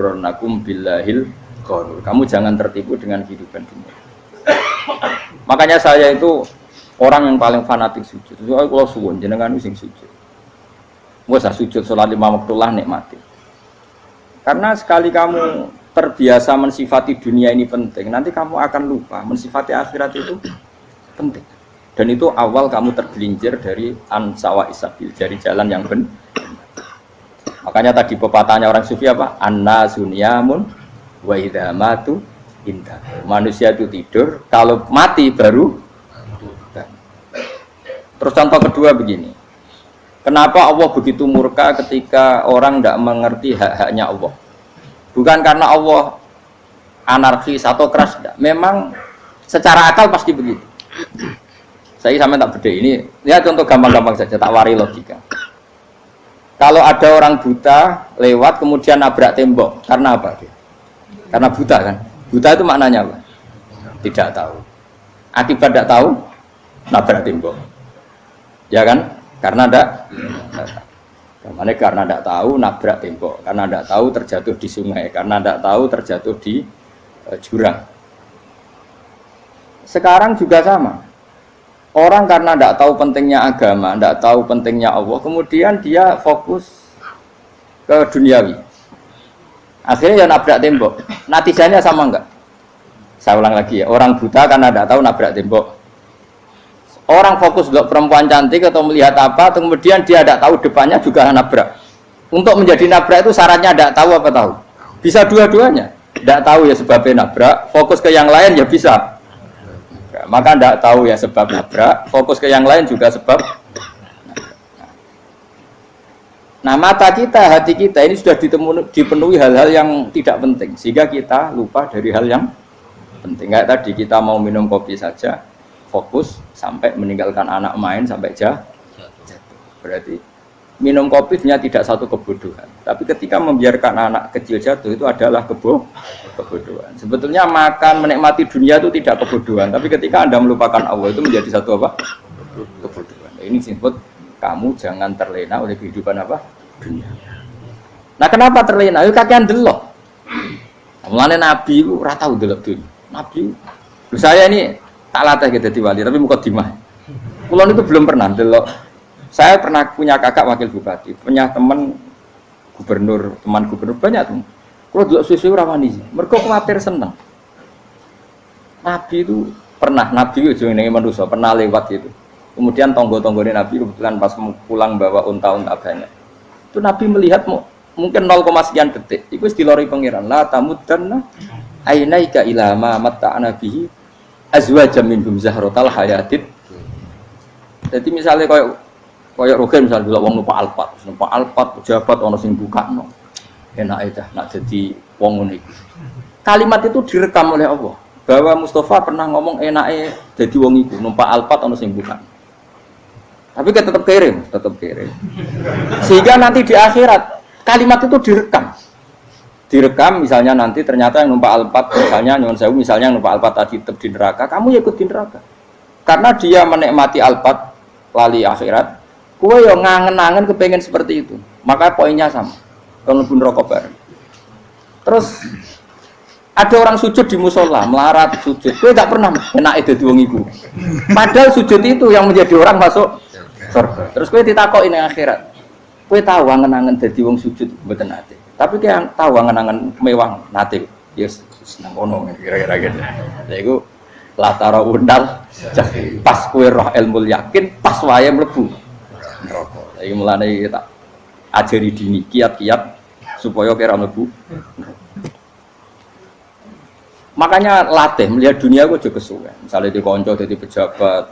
Ronakum billahil ghurur. Kamu jangan tertipu dengan kehidupan dunia. Makanya saya itu orang yang paling fanatik sujud. Soalnya kalau suwun jenengan sing sujud. Wes sujud salat 5 waktu lah nikmati. Karena sekali kamu terbiasa mensifati dunia ini penting, nanti kamu akan lupa mensifati akhirat itu penting. Dan itu awal kamu tergelincir dari ansawa isabil, dari jalan yang benar. Makanya tadi pepatahnya orang sufi apa? An-nasu niyamun wa idza matu indah. Manusia itu tidur, kalau mati baru. Terus contoh kedua begini. Kenapa Allah begitu murka ketika orang tidak mengerti hak-haknya Allah? Bukan karena Allah anarkis atau keras, tidak. Memang secara akal pasti begitu. Saya sampai tak beda ini. Ya contoh gampang-gampang saja, tak wari logika. Kalau ada orang buta lewat kemudian nabrak tembok, karena apa dia? Karena buta kan? Buta itu maknanya apa? Tidak tahu. Akibat tidak tahu, nabrak tembok. Ya kan? Karena tidak karena tidak tahu nabrak tembok, karena tidak tahu terjatuh di sungai, karena tidak tahu terjatuh di jurang. Sekarang juga sama. Orang karena tidak tahu pentingnya agama, tidak tahu pentingnya Allah, kemudian dia fokus ke duniawi. Akhirnya ya nabrak tembok. Natijanya sama enggak? Saya ulang lagi ya. Orang buta karena tidak tahu nabrak tembok. Orang fokus untuk perempuan cantik atau melihat apa, kemudian dia tidak tahu depannya juga nabrak. Untuk menjadi nabrak itu syaratnya tidak tahu apa tahu? Bisa dua-duanya. Tidak tahu ya sebabnya nabrak, fokus ke yang lain ya bisa. Maka tidak tahu ya sebab nabrak, fokus ke yang lain juga sebab. Nah mata kita, hati kita ini sudah dipenuhi hal-hal yang tidak penting, sehingga kita lupa dari hal yang penting. Kayak tadi kita mau minum kopi saja, fokus sampai meninggalkan anak main sampai jatuh. Berarti minum kopi sebenarnya tidak satu kebodohan, tapi ketika membiarkan anak kecil jatuh itu adalah kebodohan. Sebetulnya makan menikmati dunia itu tidak kebodohan, tapi ketika Anda melupakan Allah itu menjadi satu apa? Kebodohan. Ini disebut kamu jangan terlena oleh kehidupan apa? Dunia. Nah kenapa terlena? Itu kakean delok. Mulane Nabi itu ora tau delok dunia. Nabi, saya ini tak latih gitu di wali, tapi mukadimah. Kulon itu belum pernah delok. Saya pernah punya kakak wakil bupati, punya teman gubernur banyak tuh. Kalau dulu susu rawani, mereka khawatir seneng. Nabi itu pernah, Nabi itu yang manusia pernah lewat itu. Kemudian tonggo-tonggonya Nabi kebetulan pas pulang bawa unta-unta banyak. Itu Nabi melihat mungkin 0, sekian detik. Itu dilori pengiran. La tamuddanna ainaika ila ma matta'ana bihi azwajan minhum zahratal hayatid. Jadi misalnya kayak rogen misalnya bila wong numpak alpat pejabat ono sing bukakno. Enak aja nak jadi wong ngene iki. Kalimat itu direkam oleh Allah bahwa Mustafa pernah ngomong enake jadi wong iku numpak alpat ono sing bukakno. Tapi kan tetap kirim. Sehingga nanti di akhirat kalimat itu direkam misalnya nanti ternyata yang numpak alpat misalnya nyuwun sewu misalnya yang numpak alpat tadi tetap di neraka, kamu ya ikut di neraka. Karena dia menikmati alpat lali akhirat. Kowe yo ngangen-angen kepengen seperti itu. Maka poinnya sama. Kalau pun rokok bareng. Terus ada orang sujud di musola, melarat sujud. Kowe tak pernah enak dadi wong iku. Padahal sujud itu yang menjadi orang masuk surga. Terus kowe ditakoki ning akhirat. Kowe tahu angen-angen dadi wong sujud mboten nate. Tapi kowe tahu angen-angen mewah nate. Yes, seneng kono kira-kira gitu. Lha iku latara undal pas kowe roh ilmu yakin pas wae mlebu neraka. Iki mulane tak ajari dini kiat-kiat supaya kira mlebu. Makanya latih melihat dunia kok juga kesuwen. Misalnya di konco jadi pejabat.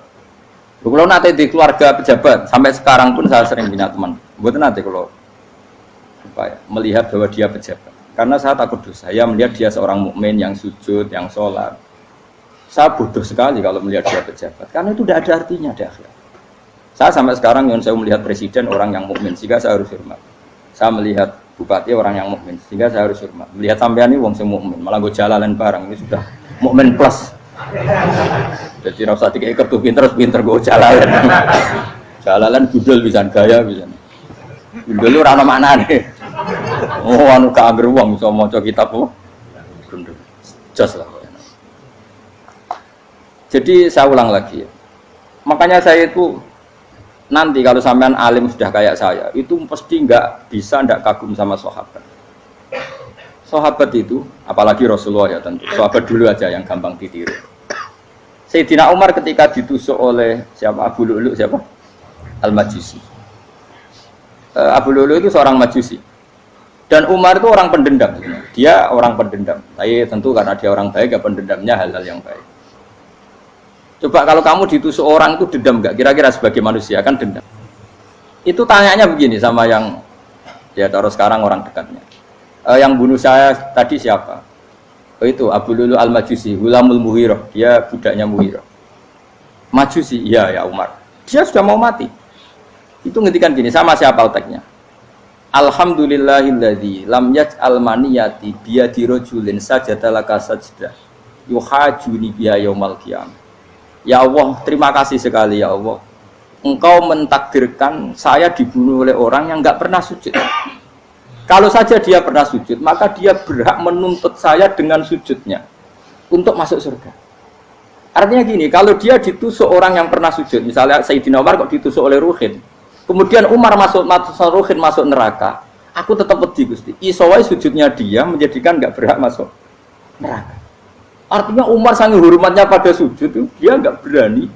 Kalau nanti di keluarga pejabat sampai sekarang pun saya sering punya teman. Mboten nanti kalau melihat bahwa dia pejabat. Karena saya takut dosa. Saya melihat dia seorang mukmin yang sujud, yang sholat. Saya bodoh sekali kalau melihat dia pejabat. Karena itu tidak ada artinya di akhirat. Saya sampai sekarang yang saya melihat presiden orang yang mukmin, sehingga saya harus hormat. Saya melihat bupati orang yang mukmin, sehingga saya harus hormat. Melihat sampean ini wong sing mukmin, malah gue jalalan barang ini sudah mukmin plus. Jadi rasa tiga kartu pinter gue jalalan. Jalalan budul bisa gaya bisa. Budul lu rano mana nih? Oh, anu gak angger wong iso maca kitab apa? Gundul. Jos lah. Jadi saya ulang lagi ya. Makanya saya itu nanti kalau sampean alim sudah kayak saya, itu pasti nggak bisa nggak kagum sama sahabat. Sahabat itu, apalagi Rasulullah ya tentu. Sahabat dulu aja yang gampang ditiru. Sayyidina Umar ketika ditusuk oleh siapa? Abu Lu'lu' siapa? Al-Majusi. Abu Lu'lu' itu seorang Majusi. Dan Umar itu orang pendendam. Dia orang pendendam. Tapi tentu karena dia orang baik, ya pendendamnya hal-hal yang baik. Coba kalau kamu ditusuk orang itu dendam nggak? Kira-kira sebagai manusia kan dendam. Itu tanyanya begini sama yang ya taruh sekarang orang dekatnya. Yang bunuh saya tadi siapa? Oh itu Abu Lu'lu' Al-Majusi, Hulamul Muhirah. Dia budaknya Muhirah. Majusi, iya ya Umar. Dia sudah mau mati. Itu ngetikan gini, sama siapa otaknya? Alhamdulillahilladzi lam yaj'al maniyati biyadi rajulin sajadalaka sajdah yuhajuni biha yaumal qiyamah. Ya Allah, terima kasih sekali ya Allah. Engkau mentakdirkan saya dibunuh oleh orang yang enggak pernah sujud. Kalau saja dia pernah sujud, maka dia berhak menuntut saya dengan sujudnya untuk masuk surga. Artinya gini, kalau dia ditusuk orang yang pernah sujud, misalnya Sayyidina Umar kok ditusuk oleh Ruhin, kemudian Umar masuk Ruhin masuk neraka, aku tetap pedih Gusti. Isowai sujudnya dia menjadikan nggak berhak masuk neraka. Artinya Umar sangat hormatnya pada sujud itu dia nggak berani.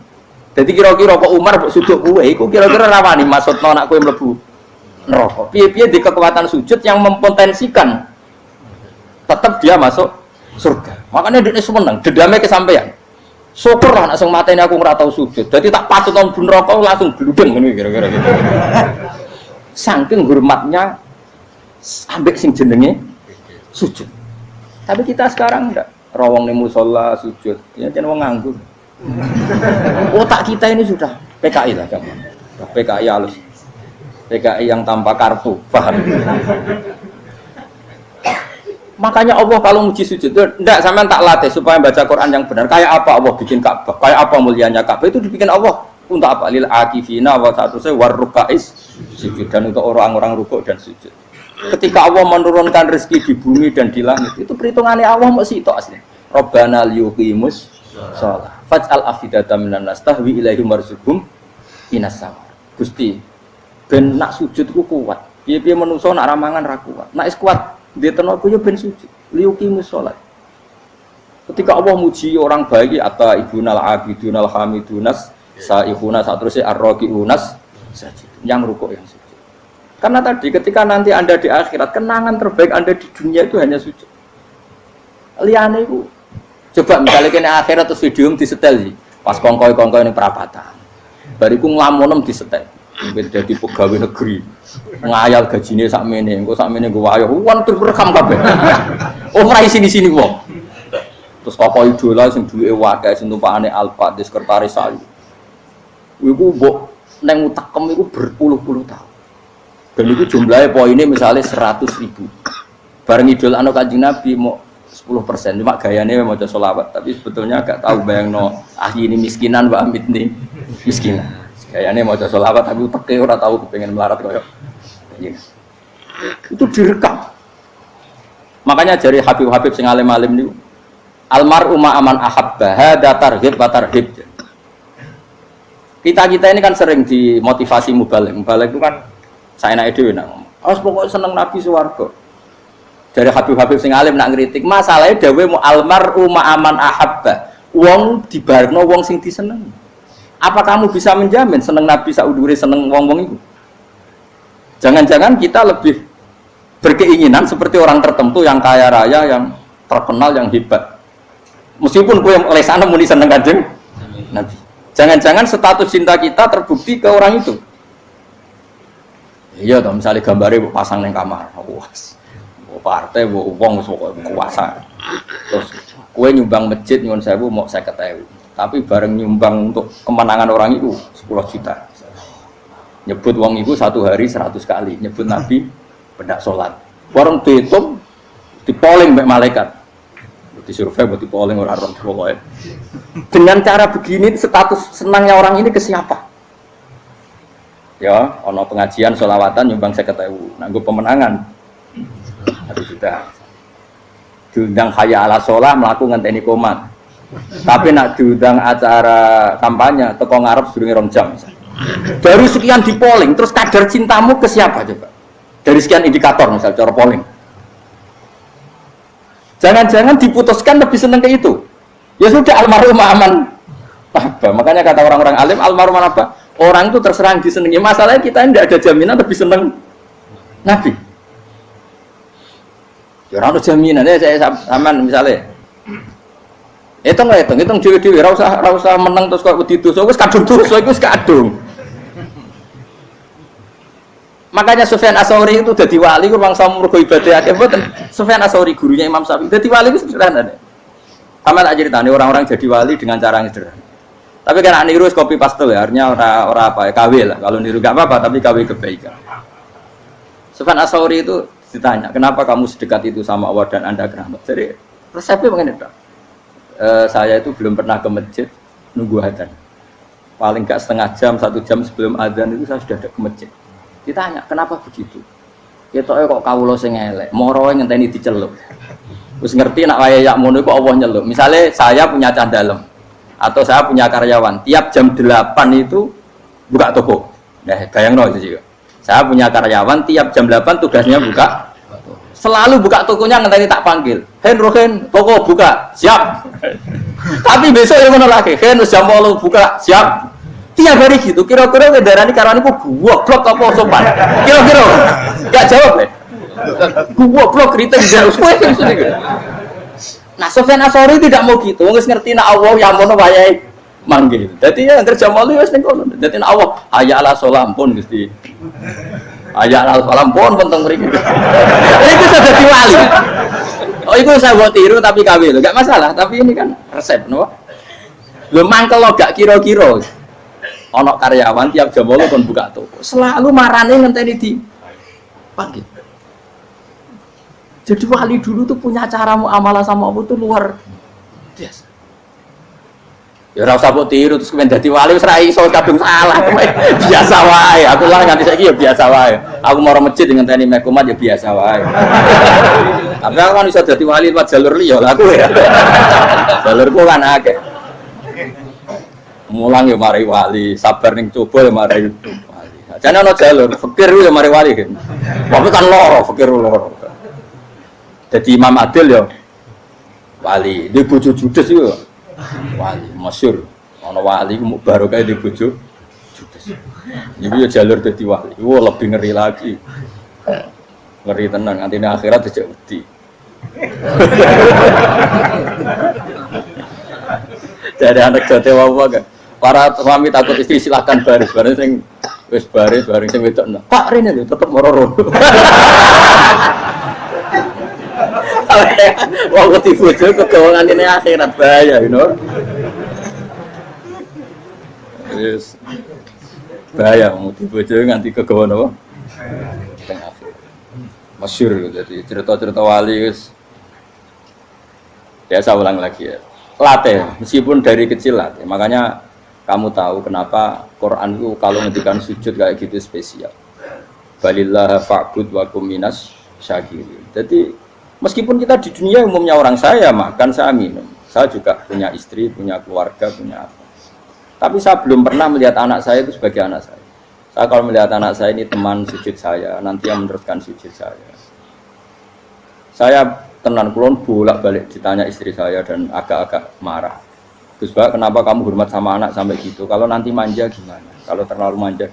Jadi kira-kira kok Umar sujud kue, aku kira-kira rawani masuk anak kue mlebu neraka. Piye-piye di kekuatan sujud yang mempotensikan tetap dia masuk surga. Makanya dia seneng, dedame kesampaian. Syukur lah langsung mateni aku ora tau sujud. Jadi tak patut nang neraka langsung bludeng ngene kira-kira gitu. Saking hormatnya ambek sing jenenge sujud. Tapi kita sekarang enggak rawong ning musala sujud. Ya jeneng wong nganggur. Otak kita ini sudah PKI lah kamu. PKI halus. PKI yang tanpa kartu, paham? Makanya Allah kalau muji sujud, enggak sampean tak latih supaya baca Quran yang benar. Kayak apa Allah bikin Ka'bah? Kayak apa mulianya Ka'bah? Itu dibikin Allah untuk apa? Lil akifina wa satusai warrukais sujud, dan untuk orang-orang rukuk dan sujud. Ketika Allah menurunkan rezeki di bumi dan di langit, itu perhitungannya Allah masih itu asli. Rabbana liyuqimus shalah faj'al afidatan minan nas tahwi ilaihim warzuqhum minas sama. Gusti, ben nak sujud ku kuat. Piye-piye menungso nak ramangan ra kuat. Nak is kuat dia tenaga yo ben sujud liyuqimus shalah. Ketika Allah muji orang baik atau ibunal abidunal hamidunas saihuna satruse arraqiunas sajid yang rukuk yang sujud. Karena tadi ketika nanti Anda di akhirat kenangan terbaik Anda di dunia itu hanya sujud. Liyane iku coba misalnya kene akhirat terus video disetel sih. Pas kongkoi-kongkoi ning perapatan. Bariku nglamunem disetel. Jadi pegawai negeri ngayal gajine sakmene engko sakmene nggo wayo wan terus rekam kabeh. Oh ora sini-sini wong. Terus tokoh idola sing duweke wae sing tumpakane Alfa di sekretaris sayu. Iku mbok nang utekem iku berpuluh-puluh tahun. Dan itu jumlahnya poinnya misalnya 100.000. Bareng idol anu Kanjeng Nabi mau 10%, cuma gayanya mau sholawat, tapi sebetulnya agak tahu bayangno ini miskinan Mbak Amit nih miskinan. Gayanya mau sholawat tapi teke ora tahu kepengen melarat koyo. Itu direkam. Makanya dari Habib-habib sing alim-alim niku almar'u ma'aman ahabba hada targhib wa tarhib. Kita ini kan sering dimotivasi mubaligh. Mubaligh itu kan saya naik dewe nang. Harus pokoknya seneng Nabi swarga. Dari Habib-habib sing alim nak ngritik, masalahnya dewe mu almar'u ma'aman ahabba. Wong dibarno wong sing disenengi. Apa kamu bisa menjamin seneng Nabi saudure seneng wong-wong itu? Jangan-jangan kita lebih berkeinginan seperti orang tertentu yang kaya raya, yang terkenal, yang hebat. Meskipun kue oleh sana muni seneng Kanjeng Nabi. Jangan-jangan status cinta kita terbukti ke orang itu. Iya toh, misalnya gambarnya pasang neng kamar, wah, partai, wong kuasa. Terus kue nyumbang masjid nyuwun sewu mau 50.000. Tapi bareng nyumbang untuk kemenangan orang itu 10 juta. Nyebut wong itu satu hari 100 kali. Nyebut Nabi pendak sholat. Warung dihitung, dipoling mbek malaikat. Disurvei buat dipoling orang-orang pokoknya. Dengan cara begini status senangnya orang ini ke siapa? Ya, ono pengajian sholawatan nyumbang 50.000. Nanggo pemenangan 1 juta. Diundang hayya ala sholah mlaku ngenteni komat. Tapi nak diundang acara kampanye teko ngarep sedurunge 2 jam. Dari sekian di polling, terus kadar cintamu ke siapa coba? Dari sekian indikator misal cara polling. Jangan-jangan diputuskan lebih seneng ke itu. Ya sudah almarhum aman. Makanya kata orang-orang alim almarhum apa? Orang itu terserang disenangi. Masalahnya kita tidak ada jaminan lebih seneng Nabi. Ya ora ono jaminan saya sampean misale. Hitung dhewe-dhewe ora usah meneng terus kok wedi dosa wis kadung dosa iku wis kadung. Makanya Sufyan Ats-Tsauri itu dadi wali ku mangsa mergo ibadah akeh mboten. Sufyan Ats-Tsauri gurunya Imam Syafi'i. Dadi wali ku sederhana. Sama tak ceritane orang-orang jadi wali dengan cara yang sederhana. Tapi kan niru copy paste ya, artinya ora apa ya, KW lah. Kalau niru enggak apa-apa tapi KW kebaikan. Sufyan Ats-Tsauri itu ditanya, "Kenapa kamu sedekat itu sama Allah dan Anda keramat?" Jadi resepnya begini, Pak. Saya itu belum pernah ke masjid nunggu adzan. Paling enggak setengah jam, 1 jam sebelum adzan itu saya sudah ada ke masjid. Ditanya, "Kenapa begitu?" Ketoke kok kawula sing elek, moroe ngenteni dicelup. Wis ngerti nak wayahe yak ngono iku Allah nyelup. Misale saya punya cah dalem atau saya punya karyawan, tiap jam 8 itu buka toko. Nah, bayangno itu juga. Saya punya karyawan tiap jam 8 tugasnya buka. Selalu buka tokonya ngenteni tak panggil. Rohen, toko buka, siap. Tapi besok yang ngono lagi, wis jam 8 buka, siap. Tiap hari gitu, kira-kira kendaraan karyawanku goblok apa sopan? Kira-kira enggak jawab ya? Goblok kritik jauh. Nah, Sufyan Ats-Tsauri tidak mau gitu. Wis ngerti nek Allah yang ngono wayahe manggil. Dadi ya kerja malu wis ning kono. Dadi nek Allah hayya ala sholah pun Gusti. Hayya ala sholah pun penting mriki. Iku sudah dadi wali. Oh, itu saya buat tiru tapi KW lho, enggak masalah, tapi ini kan resep napa? Lho mangkel lo gak kira-kira. Ono karyawan tiap jam 8 kon buka toko. Selalu marane ngenteni di panggil. Jadi wali dulu tuh punya cara muamalah sama Allah tuh luar biasa. Ya ora usah mbok tiru terus kemen dadi wali wis ra iso kadung salah. Biasa wae. Aku lah nganti saiki ya biasa wae. Aku mau masjid ngenteni mekumat ya biasa wae. Tapi aku kan iso dadi wali lewat jalur liya lah aku ya. Jalurku kan akeh. Mulang ya mari wali, sabar ning coba ya mari wali. Jane ana jalur fikir ya mari wali kan. Tapi kan loro, fikir loro. Jadi Imam Adil ya wali, di bojo judes itu wali, masyhur. Ana wali ku barokah di bojo judes. Iku ya jalur dadi wali. Wah lebih ngeri lagi. Ngeri tenan nganti akhirat dijak wedi. Jadi anak jote wae kan. Para suami takut istri silakan baris sing wis baris sing wedok. Pak rene lho tetep mororo. Wong wedi bojo kegawangan ini akhirat bahaya, you know. Yes. Bahaya wedi bojo nganti kegawan apa? Teng akhirat. Masyhur jadi cerita-cerita wali wis. Biasa ulang lagi ya. Latih, meskipun dari kecil latih. Makanya kamu tahu kenapa Quran itu kalau ngendikan sujud kayak gitu spesial. Balillah fa'bud wa kum minas syakirin. Jadi meskipun kita di dunia umumnya orang saya makan, saya minum. Saya juga punya istri, punya keluarga, punya apa. Tapi saya belum pernah melihat anak saya itu sebagai anak saya. Saya kalau melihat anak saya ini teman sujud saya, nanti yang meneruskan sujud saya. Saya tenan kulon bolak-balik ditanya istri saya dan agak-agak marah. Gus Pak, kenapa kamu hormat sama anak sampai gitu? Kalau nanti manja gimana? Kalau terlalu manja,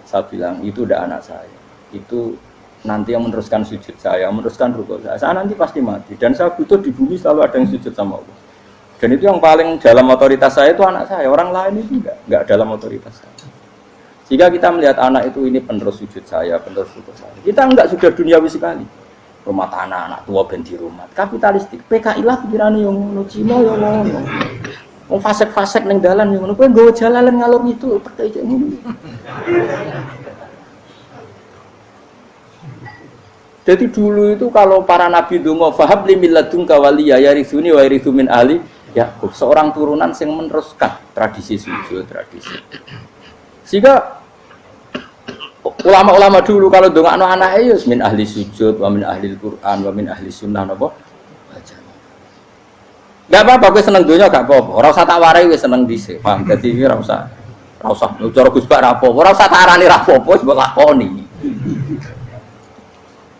saya bilang itu udah anak saya. Itu nanti yang meneruskan sujud saya, meneruskan rukuk saya. Saya nanti pasti mati dan saya butuh di bumi selalu ada yang sujud sama Allah. Dan itu yang paling dalam otoritas saya itu anak saya. Orang lain itu enggak dalam otoritas saya. Jika kita melihat anak itu ini penerus sujud saya, penerus rukuk saya. Kita enggak sudah duniawi sekali. Rumah tanah anak tua ben di rumah. Kapitalistik. PKI lah pikirannya yang ngono, Cina yang ngono. Mau fasek-fasek neng dalan yang ngono, kowe nggawa jalalan ngalor itu percaya ngono. Jadi dulu itu kalau para nabi donga fahab li milladun kawaliya yarithuni wa yarithu min ali Yakub, seorang turunan yang meneruskan tradisi sujud, tradisi. Sehingga Ulama-ulama dulu kalau dongakno anake ya min ahli sujud, wa min ahli Quran, wa min ahli sunnah napa? Enggak apa-apa kowe seneng donya gak apa-apa. Ora usah tak warai wis seneng dhisik. Paham? Dadi iki ora usah. Ora usah cara Gus Bak ra apa-apa. Ora usah tak arani ra apa-apa wis mbok lakoni.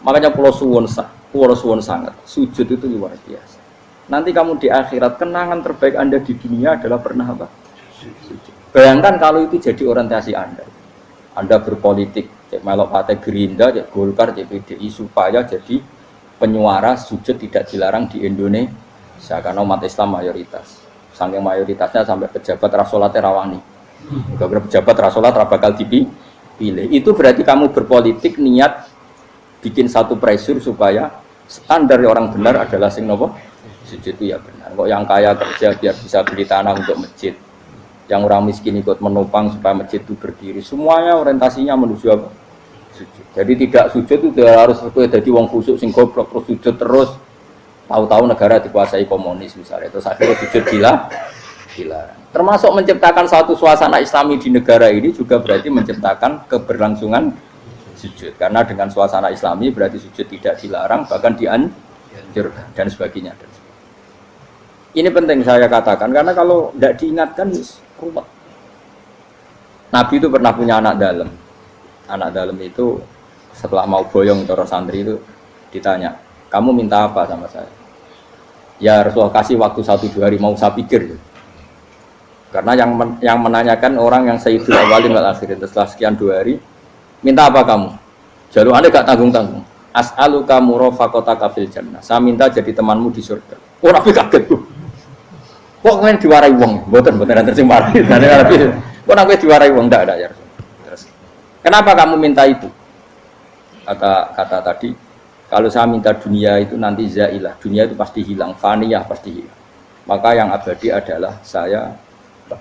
Makanya pulau suwon sangat. Sujud itu luar biasa. Nanti kamu di akhirat kenangan terbaik Anda di dunia adalah pernah apa? Sujud. Bayangkan kalau itu jadi orientasi Anda. Anda berpolitik, cek melok partai Gerindra, cek Golkar, cek PDI supaya jadi penyuara sujud tidak dilarang di Indonesia karena umat Islam mayoritas. Saking mayoritasnya sampai pejabat rasolatnya rawani. Beberapa pejabat rasolat bakal dipilih. Itu berarti kamu berpolitik niat bikin satu pressure supaya standar orang benar adalah sing nopo sujud itu ya benar. Kok yang kaya kerja biar bisa beli tanah untuk masjid, yang orang miskin ikut menopang supaya masjid itu berdiri. Semuanya orientasinya menuju apa? Sujud. Jadi tidak sujud itu harus jadi wong khusuk sing goblok terus sujud terus. Tahu-tahu negara dikuasai komunis misalnya, terus akhirnya sujud gila. Termasuk menciptakan satu suasana Islami di negara ini juga berarti menciptakan keberlangsungan sujud. Karena dengan suasana Islami berarti sujud tidak dilarang, bahkan dianjurkan dan sebagainya. Ini penting saya katakan karena kalau tidak diingatkan ruwet. Nabi itu pernah punya anak dalam. Anak dalam itu setelah mau boyong cara santri itu ditanya, kamu minta apa sama saya? Ya Rasulullah kasih waktu 1-2 hari mau saya pikir. Karena yang menanyakan orang yang Sayyidul Awwalin wal Akhirin setelah sekian 2 hari, minta apa kamu? Jalur Anda gak tanggung-tanggung. As'aluka murafaqataka fil jannah. Saya minta jadi temanmu di surga. Oh Nabi kaget tuh. Kok kalian diwarai wong? Mboten tersimpan. Kok Nabi diwarai wong ndak ada ya. Terus kenapa kamu minta itu? Kata tadi, kalau saya minta dunia itu nanti zailah. Dunia itu pasti hilang, faniyah pasti hilang. Maka yang abadi adalah saya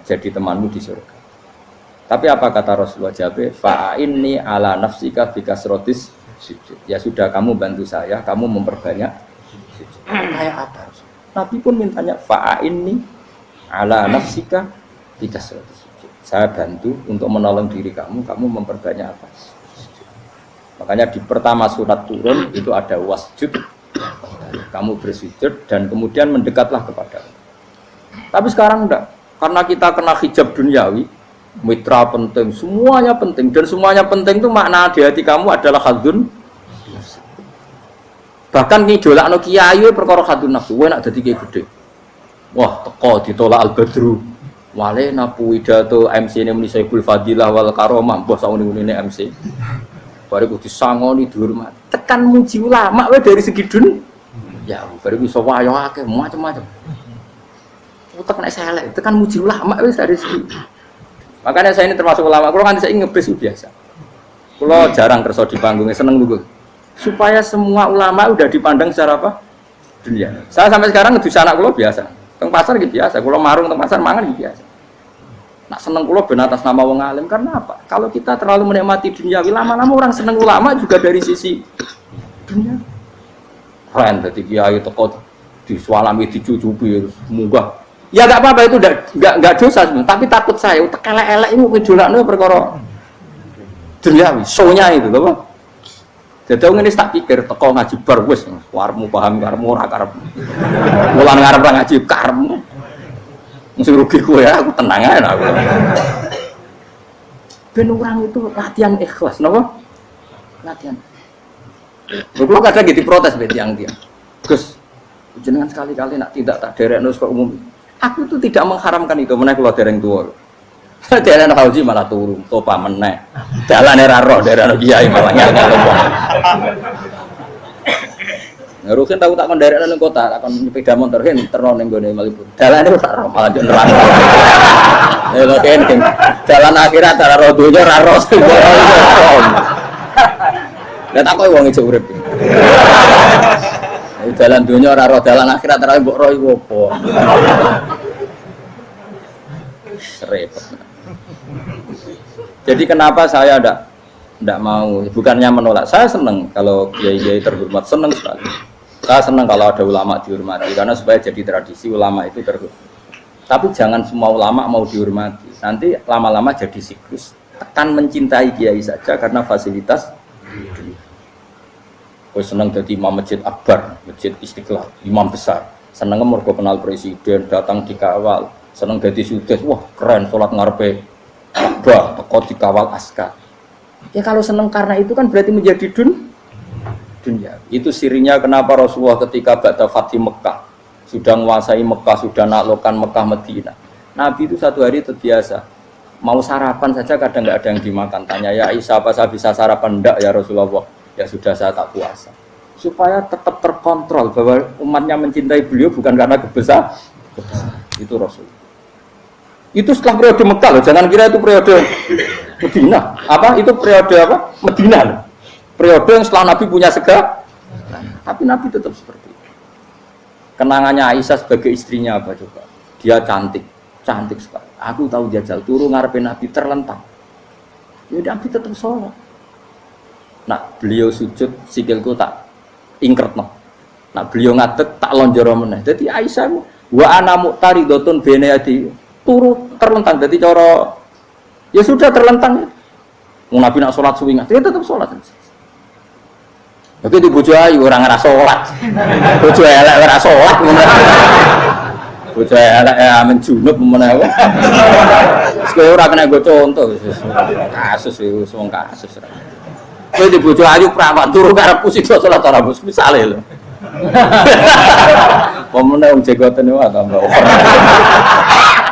jadi temanmu di surga. Tapi apa kata Rasulullah Jabe? Fa'inni ala nafsika bikasrotis sujud. Ya sudah kamu bantu saya, kamu memperbanyak sujud. Kayak apa? Nabi pun mintanya fa'inni ala nafsika bikasrotis sujud. Saya bantu untuk menolong diri kamu, kamu memperbanyak apa? Sujud. Makanya di pertama surat turun itu ada wasjud. Kamu bersujud dan kemudian mendekatlah kepada Allah. Tapi sekarang enggak. Karena kita kena hijab duniawi, mitra penting, semuanya penting dan semuanya penting itu makna di hati kamu adalah khadun. Bahkan ngidolakno kiai perkara khadun nafsu, kowe nak dadi kiai gede. Wah, teko ditolak Al-Badru. Wale napu pidato MC ne muni Saiful Fadilah wal Karomah, mbah sauni-unine MC. Bariku disangoni dihormat. Tekan muji ulama wae dari segi dun. Ya, bariku iso wayo akeh macam-macam. Utek nek selek, tekan muji ulama wis dari segi. Makanya saya ini termasuk ulama. Kalau kan saya ngebis biasa. Kalau jarang kerso di panggungnya seneng dulu. Supaya semua ulama udah dipandang secara apa? Dunia. Saya sampai sekarang ngedus anak kulo biasa. Teng pasar gitu biasa. Kulo marung teng pasar mangan gitu biasa. Nak seneng kulo ben atas nama wong alim karena apa? Kalau kita terlalu menikmati dunia, lama-lama orang seneng ulama juga dari sisi dunia. Keren, jadi kiai teko disualami dicucupi munggah. Ya enggak apa-apa itu enggak dosa sebenarnya, tapi takut saya utek elek-elek itu ngejolakno perkara duniawi, show-nya itu lho. Jadi ngene tak pikir teko ngaji bar wis warmu paham karemu ora karepmu. Mulan ngarep ngaji karemu. Mesti rugi kowe ya, aku tenang ae aku. Ben orang itu latihan ikhlas, napa? Latihan. Kalau kadang gitu protes be tiang-tiang. Gus, jenengan sekali-kali nak tidak tak derekno kok umum. Aku itu tidak mengharamkan itu, menaik kalau dereng tua. Jalan haji malah turun, topa menaik. Jalan era roh, daerah kiai malah nyala. Rukin tahu tak mendarat nang kota, akan sepeda motor kan ternon ning gone Malibu. Dalane ora roh malah yo nerang. Lha kan jalan akhirat ora roh donya ora roh. Lah tak koyo wong ijo urip. Jalan dunia ora roh, jalan akhirat ora mbok roh iku apa. Repot. Jadi kenapa saya enggak mau, bukannya menolak. Saya senang kalau kiai-kiai terhormat, senang sekali. Saya senang kalau ada ulama dihormati karena supaya jadi tradisi ulama itu terhormat. Tapi jangan semua ulama mau dihormati. Nanti lama-lama jadi siklus tekan mencintai kiai saja karena fasilitas. Kowe seneng dadi imam masjid akbar, masjid Istiqlal, imam besar. Seneng mergo kenal presiden, datang dikawal. Seneng dadi sudes, wah keren salat ngarepe Ka'bah, teko dikawal askar. Ya kalau seneng karena itu kan berarti menjadi dunia. Itu sirinya kenapa Rasulullah ketika ba'da Fathi Mekah sudah menguasai Mekah, sudah naklukkan Mekah Madinah. Nabi itu satu hari terbiasa mau sarapan saja kadang nggak ada yang dimakan. Tanya ya Aisyah, apa saya bisa sarapan? Enggak ya Rasulullah. Ya sudah saya tak puasa. Supaya tetap terkontrol bahwa umatnya mencintai beliau bukan karena kebesaran. Itu Rasul. Itu setelah periode Mekah loh, jangan kira itu periode Medina. Apa? Itu periode apa? Medina loh. Periode yang setelah Nabi punya segala. Tapi Nabi tetap seperti itu. Kenangannya Aisyah sebagai istrinya apa coba? Dia cantik sekali. Aku tahu jajal turu ngarepin Nabi terlentang. Ya Nabi tetap sholat. Nah beliau sujud sikilku tak ingkretno. Nah beliau ngadeg tak lonjoro meneh. Jadi Aisyah wa ana muqtaridotun bene adi turu terlentang. Jadi cara ya sudah terlentang. Mau Nabi nak sholat suwi dia tetap sholat. Tapi di bojo ayu orang ngerasa sholat. Bojo elek ora sholat. Bojo elek amen junub menawa. Sekali ora kena go contoh kasus wis wong kasus. Kowe di bojo ayu prawan turu karepku siksa salat ora bos misale lho. Pemene wong jegoten wae tambah over.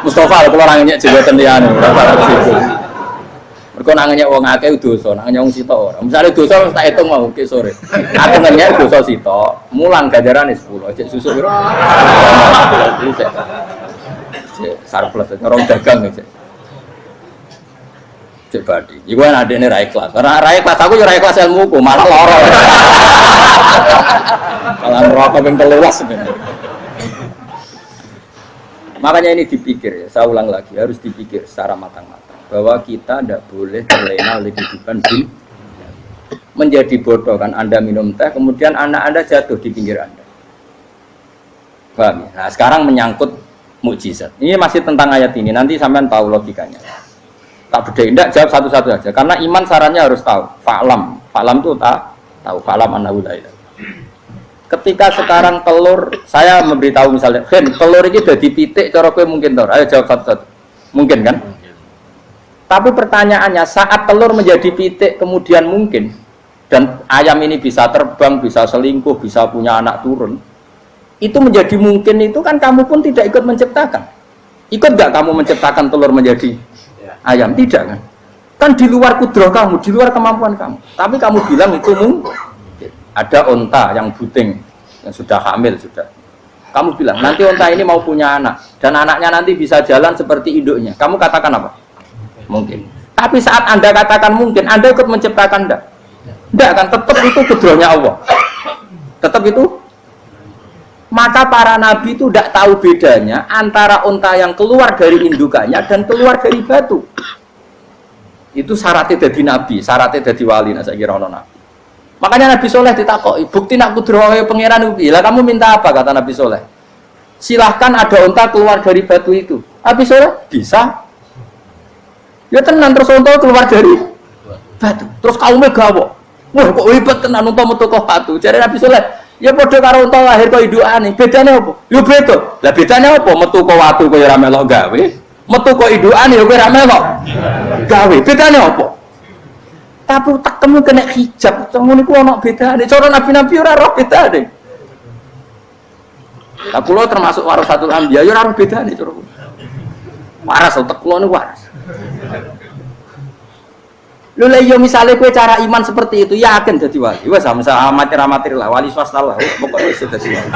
Mustafa kalau orang nyek jegoten liyane ora salah situ. Mergo nang nyek wong akeh dosa, nang nyek wong sitok ora. Misale dosa tak hitung mau ke sore. Aku nyek dosa sitok, mulang ganjarane 10, cek susu piro? Cek surplus orang dagang cek. Cek badi. Iku ana adene ra ikhlas. Ora ra ikhlas aku yo ra ikhlas ilmuku, malah lara. Malah neraka ping 13 sebenarnya. Makanya ini dipikir ya, saya ulang lagi, harus dipikir secara matang-matang bahwa kita tidak boleh terlena oleh kehidupan dunia. Menjadi bodoh kan Anda minum teh, kemudian anak Anda jatuh di pinggir Anda. Paham? Nah, sekarang menyangkut mukjizat. Ini masih tentang ayat ini, nanti sampean tahu logikanya. Tak beda, tidak jawab satu-satu aja. Karena iman sarannya harus tahu. Fa'lam itu tak tahu. Fa'lam annahu la ilaha. Ketika sekarang telur, saya memberitahu misalnya, telur ini udah dipitik, cara kowe mungkin tor. Ayo jawab satu-satu. Mungkin kan? Tapi pertanyaannya, saat telur menjadi pitik kemudian mungkin, dan ayam ini bisa terbang, bisa selingkuh, bisa punya anak turun, itu menjadi mungkin itu kan kamu pun tidak ikut menciptakan. Ikut gak kamu menciptakan telur menjadi ayam? Tidak kan? Kan di luar kudrah kamu, di luar kemampuan kamu. Tapi kamu bilang itu mungkin. Ada onta yang buting, yang sudah hamil sudah. Kamu bilang nanti onta ini mau punya anak dan anaknya nanti bisa jalan seperti induknya. Kamu katakan apa? Mungkin. Tapi saat Anda katakan mungkin, Anda ikut menciptakan enggak? Enggak kan? Tetap itu kudrahnya Allah. Tetap itu. Maka para nabi itu tidak tahu bedanya antara onta yang keluar dari indukannya dan keluar dari batu. Itu syaratnya jadi nabi, syaratnya jadi wali. Nah, saya kira ono nabi. Makanya Nabi Soleh ditakoki, bukti nak kudrah pangeran ubi. Lah kamu minta apa kata Nabi Soleh? Silahkan ada unta keluar dari batu itu. Nabi Soleh bisa. Ya tenan terus unta keluar dari batu. Terus kaumnya gawok. Wah kok hebat tenan unta metu kok batu. Jare Nabi Soleh, ya padha karo unta lahir kok indukane. Bedane apa? Ya beda. Lah bedane apa? Metu kok watu kok ora melok gawe. Metu kok indukane ya ora melok gawe. Bedane apa? Tapi tekemu kena hijab, ngono iku ana bedane. Cara nabi-nabi ora roh bedane. Lah kula termasuk warasatul anbiya ya ora roh bedane cara. Waras utek kula niku waras. Lho lha yo misale kowe cara iman seperti itu yakin dadi wali. Wes amatir-amatir lah, wali swasta lah, pokoke wis dadi wali.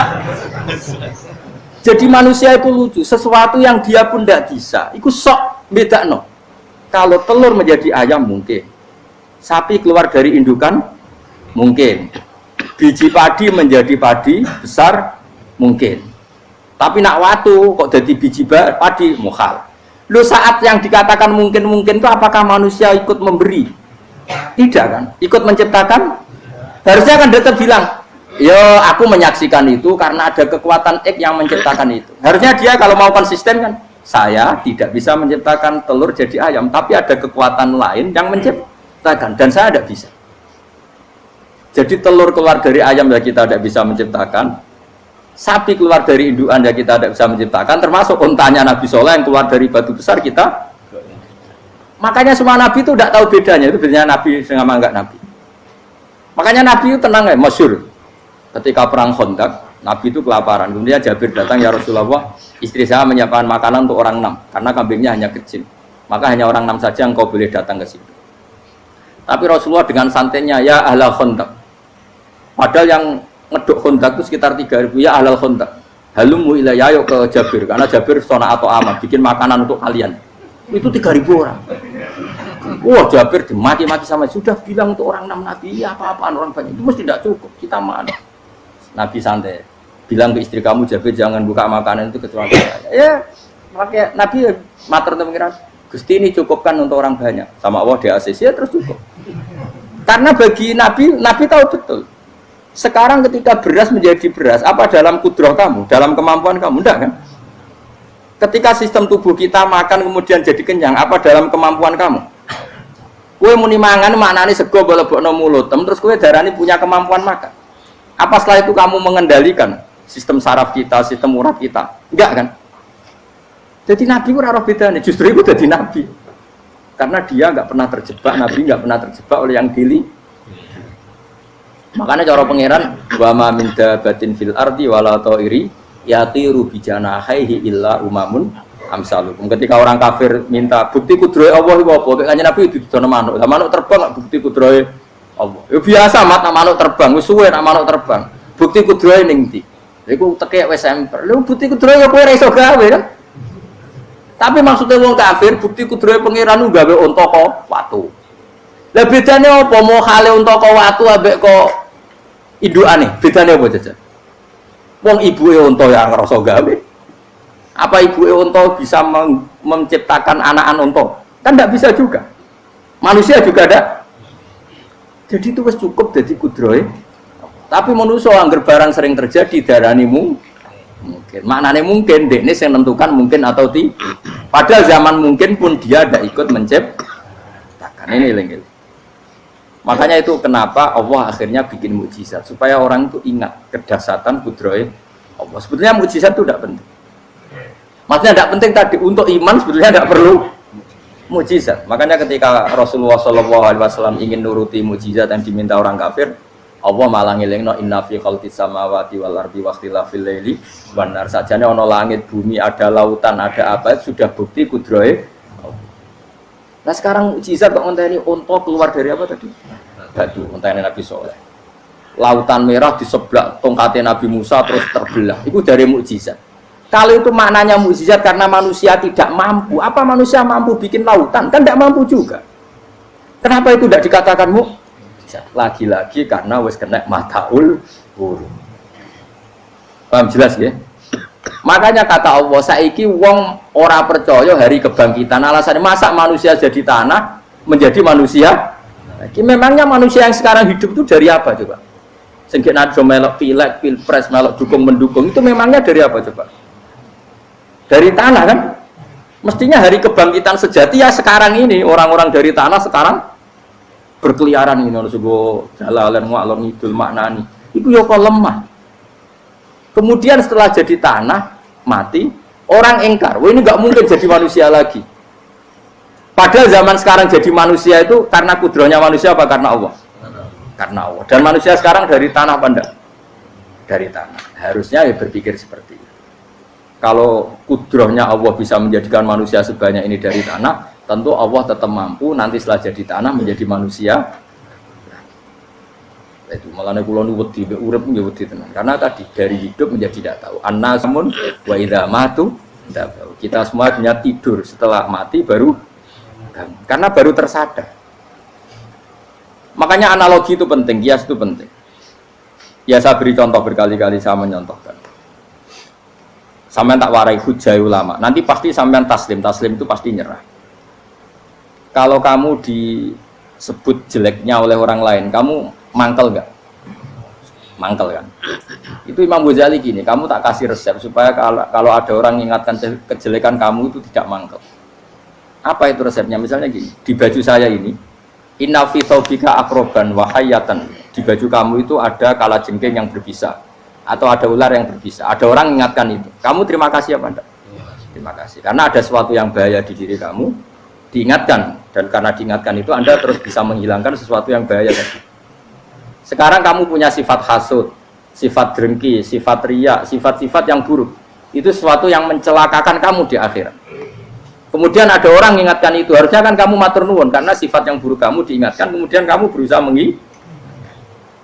Jadi manusia itu lucu, sesuatu yang dia pun tidak bisa, iku sok bedakno. Kalau telur menjadi ayam mungkin. Sapi keluar dari indukan mungkin, biji padi menjadi padi besar mungkin, tapi nak watu kok jadi biji padi mukhal. Lu saat yang dikatakan mungkin itu apakah manusia ikut memberi? Tidak kan? Ikut menciptakan? Harusnya kan tetap bilang, yo aku menyaksikan itu karena ada kekuatan X yang menciptakan itu. Harusnya dia kalau mau konsisten kan, saya tidak bisa menciptakan telur jadi ayam, tapi ada kekuatan lain yang menciptakan, dan saya tidak bisa. Jadi telur keluar dari ayam ya kita tidak bisa menciptakan, sapi keluar dari induan ya kita tidak bisa menciptakan, termasuk untanya Nabi Soleh yang keluar dari batu besar kita. Makanya semua Nabi itu tidak tahu bedanya, itu bedanya Nabi sama enggak Nabi. Makanya Nabi itu tenang ya, masyhur. Ketika perang Khandaq, Nabi itu kelaparan. Kemudian Jabir datang, ya Rasulullah, istri saya menyiapkan makanan untuk orang 6, karena kambingnya hanya kecil. Maka hanya orang 6 saja engkau boleh datang ke situ. Tapi Rasulullah dengan santainya, ya ahlal Khandaq. Padahal yang ngeduk Khandaq itu sekitar 3.000, ya ahlal Khandaq. Halumu ilayya, ayo ke Jabir, karena Jabir sona atau aman, bikin makanan untuk kalian. Itu 3.000 orang. Wah, Jabir dimaki-maki sama, sudah bilang untuk orang 6 Nabi, ya apa-apaan orang banyak, itu mesti tidak cukup, kita mana. Nabi santai, bilang ke istri kamu, Jabir jangan buka makanan itu kecuali saya. Ya, makanya Nabi matur untuk pengiran, Gusti ini cukupkan untuk orang banyak. Sama Allah di ACC ya terus cukup. Karena bagi Nabi tahu betul. Sekarang ketika beras menjadi beras, apa dalam kudrah kamu, dalam kemampuan kamu? Enggak kan? Ketika sistem tubuh kita makan kemudian jadi kenyang, apa dalam kemampuan kamu? Kue muni mangan maknane sego bolebokno mulut, terus kue darani punya kemampuan makan. Apa setelah itu kamu mengendalikan sistem saraf kita, sistem urat kita? Enggak kan? Jadi Nabi itu ora bedane, justru itu jadi Nabi. Karena dia enggak pernah terjebak, Nabi enggak pernah terjebak oleh yang dili. Makanya cara pangeran, wa ma min dabatin fil ardi wala ta'iri yatiru bi janahihi illa umamun amsalukum. Ketika orang kafir minta bukti kudrohe Allah iku apa? Kayaknya Nabi didono manuk. Lah manuk terbang bukti kudrohe Allah. Ya biasa mat manuk terbang, wis suwe nak manuk terbang. Bukti kudrohe ning ndi? Iku tekek wis semper. Lha bukti kudrohe ya kowe ora iso gawe kan? Tapi maksudnya wong kafir bukti kudrohe pangeran gawe unta kok watu. Lah bedane apa mau hale unta kok watu ambek kok indukane? Bedane apa jajan? Wong ibuke unta ya ngrasa gawe. Apa ibuke unta bisa menciptakan anakan unta? Kan tidak bisa juga. Manusia juga ada. Jadi itu wis cukup jadi kudrohe. Tapi manusia angger barang sering terjadi darani mungkin. Maknane mungkin dekne sing nentukan mungkin atau tidak. Padahal zaman mungkin pun dia tidak ikut menciptakan. Ini lengkel. Makanya itu kenapa Allah akhirnya bikin mukjizat supaya orang itu ingat kedahsyatan kudrohe Allah. Sebetulnya mukjizat itu tidak penting. Maksudnya tidak penting tadi untuk iman sebetulnya tidak perlu mukjizat. Makanya ketika Rasulullah SAW ingin nuruti mukjizat yang diminta orang kafir, Allah malah ngelingno inna fi khalqis samawati wal ardi wa ikhtilafil laili wan nar. Sajane ana langit, bumi, ada lautan, ada apa sudah bukti kudrohe. Nah sekarang mukjizat kok ngenteni unta keluar dari apa tadi? Batu, ngenteni Nabi Soleh. Lautan merah diseblak tongkatnya Nabi Musa terus terbelah. Itu dari mukjizat. Kalau itu maknanya mukjizat karena manusia tidak mampu, apa manusia mampu bikin lautan? Kan tidak mampu juga. Kenapa itu tidak dikatakan mukjizat? Lagi-lagi karena wis kena mataul huruf. Paham jelas ya? Makanya kata Allah, saiki wong ora percaya hari kebangkitan. Alasannya masa manusia jadi tanah menjadi manusia? Memangnya manusia yang sekarang hidup itu dari apa coba? Sehingga nado melok pilek, pilpres, melok dukung mendukung itu memangnya dari apa coba? Dari tanah kan? Mestinya hari kebangkitan sejati ya sekarang ini orang-orang dari tanah sekarang berkeliaran ini harus go jalalan ngalor ngidul maknani. Itu yo kok lemah. Kemudian setelah jadi tanah mati orang engkar, wah ini nggak mungkin jadi manusia lagi. Padahal zaman sekarang jadi manusia itu karena kudrohnya manusia apa karena Allah? Karena Allah. Dan manusia sekarang dari tanah apa enggak? Dari tanah. Harusnya ya berpikir seperti itu. Kalau kudrohnya Allah bisa menjadikan manusia sebanyak ini dari tanah, tentu Allah tetap mampu nanti setelah jadi tanah menjadi manusia. Itu malah kula nu wedi urip nggih wedi tenan. Karena tadi dari hidup menjadi tidak tahu. Annasamun wa idza matu tidak tahu. Kita semua hanya tidur, setelah mati baru karena baru tersadar. Makanya analogi itu penting, kias itu penting. Ya saya beri contoh berkali-kali, saya menyontohkan. Sampean tak warai hujai ulama. Nanti pasti sampean taslim itu pasti nyerah. Kalau kamu disebut jeleknya oleh orang lain, kamu mangkel nggak? Mangkel kan? Itu Imam Ghazali gini, kamu tak kasih resep supaya kalau ada orang mengingatkan kejelekan kamu itu tidak mangkel. Apa itu resepnya? Misalnya gini, di baju saya ini, inna fi thawbika akroban wa hayatan. Di baju kamu itu ada kalajengking yang berbisa atau ada ular yang berbisa. Ada orang mengingatkan itu. Kamu terima kasih apa enggak? Terima kasih. Karena ada sesuatu yang bahaya di diri kamu, diingatkan, dan karena diingatkan itu Anda terus bisa menghilangkan sesuatu yang bahaya tadi. Sekarang kamu punya sifat hasud, sifat dengki, sifat riya, sifat-sifat yang buruk. Itu sesuatu yang mencelakakan kamu di akhirat. Kemudian ada orang mengingatkan itu, harusnya kan kamu matur nuwun karena sifat yang buruk kamu diingatkan, kemudian kamu berusaha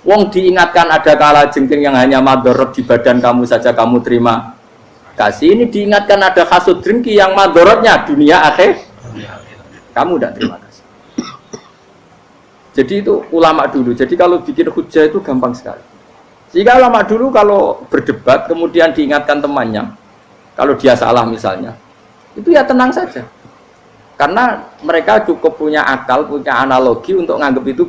Wong diingatkan ada kalajengking yang hanya madorot di badan kamu saja kamu terima kasih. Ini diingatkan ada hasud dengki yang madorotnya dunia akhir, kamu tidak terima kasih. Jadi itu ulama dulu. Jadi kalau bikin hujah itu gampang sekali. Jika ulama dulu kalau berdebat kemudian diingatkan temannya, kalau dia salah misalnya, itu ya tenang saja. Karena mereka cukup punya akal, punya analogi untuk nganggap itu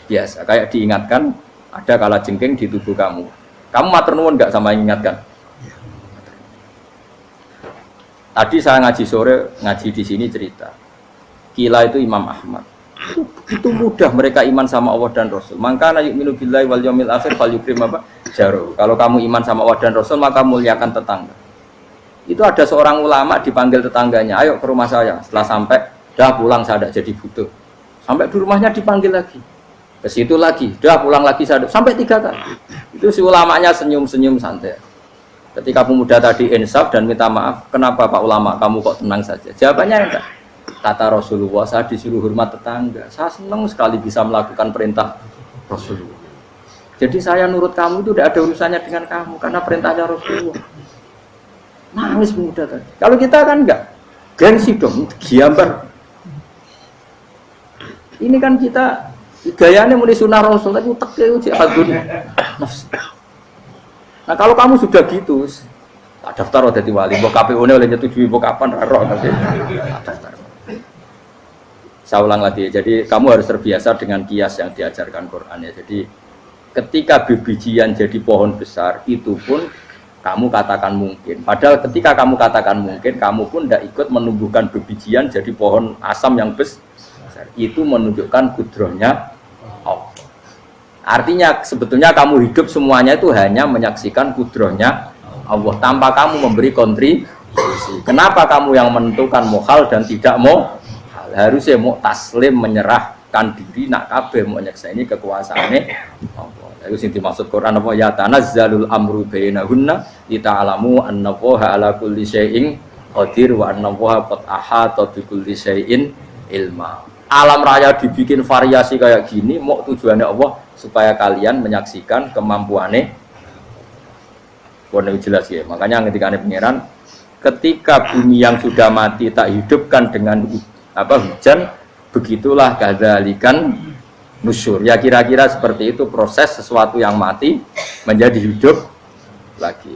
biasa. Kayak diingatkan ada kalajengking di tubuh kamu. Kamu matur nuwun enggak sama ingatkan? Tadi saya ngaji sore, ngaji di sini cerita. Kila itu Imam Ahmad. Itu mudah mereka iman sama Allah dan Rasul. Maka yu'minu billahi wal yaumil akhir falyukrim apa? Jaru. Kalau kamu iman sama Allah dan Rasul maka muliakan tetangga. Itu ada seorang ulama dipanggil tetangganya, ayo ke rumah saya. Setelah sampai, dah pulang saya tidak jadi butuh. Sampai di rumahnya dipanggil lagi. Ke situ lagi, dah pulang lagi saya sampai 3 kali. Itu si ulamanya senyum-senyum santai. Ketika pemuda tadi insaf dan minta maaf, kenapa Pak Ulama kamu kok tenang saja? Jawabannya enggak. Kata Rasulullah, saya disuruh hormat tetangga. Saya senang sekali bisa melakukan perintah Rasulullah. Jadi saya nurut kamu itu tidak ada urusannya dengan kamu karena perintahnya Rasulullah. Nangis pemuda tadi. Kalau kita kan enggak, gengsi dong, giambar. Ini kan kita gayanya mulai sunnah Rasul, tapi utek itu jihadun nafsi. Nah kalau kamu sudah gitu, tak daftar jadi wali, mbok KPU-nya oleh nyetujui mbok kapan roh nanti. Daftar. Saya ulang lagi, jadi kamu harus terbiasa dengan kias yang diajarkan Quran ya. Jadi ketika bibijian jadi pohon besar, itu pun kamu katakan mungkin. Padahal ketika kamu katakan mungkin, kamu pun tidak ikut menumbuhkan bibijian jadi pohon asam yang besar. Itu menunjukkan kudrohnya Allah. Artinya sebetulnya kamu hidup semuanya itu hanya menyaksikan kudrohnya Allah tanpa kamu memberi kontribusi. Kenapa kamu yang menentukan mohal dan tidak mau? Harusnya mau taslim menyerahkan diri nak kabeh mau nyakseni kekuasaane Allah. Itu sing dimaksud Quran apa ya tanazzalul amru bainahunna lita'lamu annallaha ala kulli syai'in qadir wa annallaha qad ahata bi kulli syai'in ilma. Alam raya dibikin variasi kayak gini mau tujuannya Allah supaya kalian menyaksikan kemampuannya. Boleh jelas ya. Makanya ketika pangeran ketika bumi yang sudah mati tak hidupkan dengan hujan, begitulah kadzalikan nusyur. Ya kira-kira seperti itu proses sesuatu yang mati menjadi hidup lagi.